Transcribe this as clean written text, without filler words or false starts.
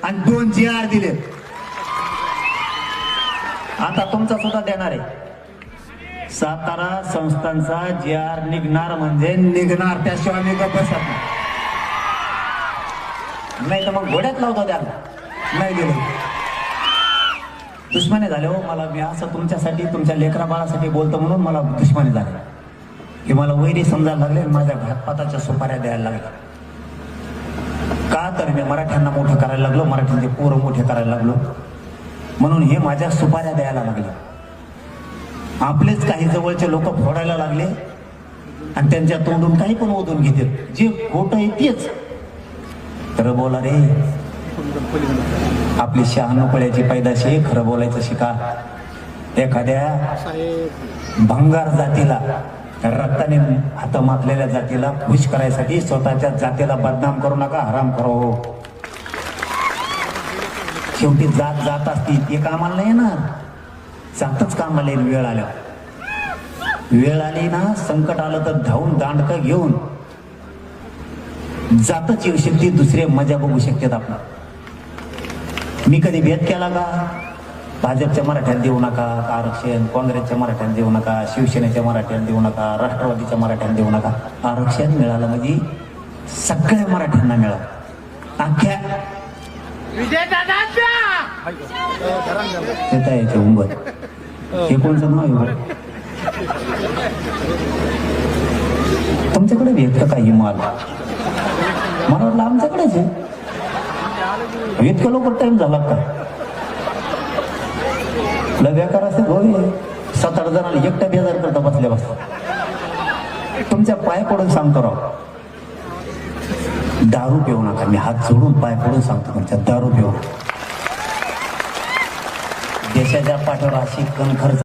आणि 2 GR दिले. आता तुमचा सुद्धा देणार आहे. सातारा संस्थांचा GR निघणार म्हणजे निघणार, त्याशिवाय मी गप्प बसत नाही तर मग घोड्यात लावतो त्याला. नाही दिलं दुश्मनी झाले हो मला. मी असं तुमच्यासाठी तुमच्या लेकरा बाळासाठी बोलतो म्हणून मला दुश्मनी झाली की मला वैरी समजायला लागले, माझ्या घातपाताच्या सुपाऱ्या द्यायला लागल्या. का तर मी मराठ्यांना मोठं करायला लागलो, मराठ्यांचे पोरं मोठे करायला लागलो म्हणून हे माझ्या सुपाऱ्या द्यायला लागले. आपलेच काही जवळचे लोक फोडायला लागले आणि त्यांच्या तोंडून काही पण ओढून घेते. जे खोटं आहे तेच खरं बोला रे. आपली शहाणू पड्याची पैदाशी खरं बोलायचं शिका. एखाद्या भंगार जातीला, रक्ताने हात माखलेल्या जातीला खुश करायसाठी स्वतःच्या जातीला बदनाम करू नका, हराम करो. शेवटी जात जात असती, ते कामाला नाही येणार. जातच कामाला येईल. वेळ आल्या, वेळ आली ना, संकट आलं तर धावून दांडकं घेऊन जातच येऊ शकते. दुसरे मजा बघू शकतात आपला. मी कधी भेद केला का? भाजपच्या मराठ्याला देऊ नका आरक्षण, काँग्रेसच्या मराठ्याला देऊ नका, शिवसेनेच्या मराठ्याला देऊ नका, राष्ट्रवादीच्या मराठ्याला देऊ नका. आरक्षण मिळालं म्हणजे सगळ्या मराठ्यांना मिळालं. अख्ख्या याचे उंबर हे कोणचं नाव आहे? तुमच्याकडे भेटतं काही माल? मला वाटलं आमच्याकडेच आहे. इतकं लवकर टाइम झाला का? बेकार असते भाऊ. 7-8 जणांना एकटा बेजार करता बसल्या बसता. तुमच्या पाय पडून सांगतो राव, दारू पिऊ नका. मी हात जोडून पाय पडून सांगतो तुमच्या, दारू पिऊ नका. देशाच्या पाठीवर अशी कणखर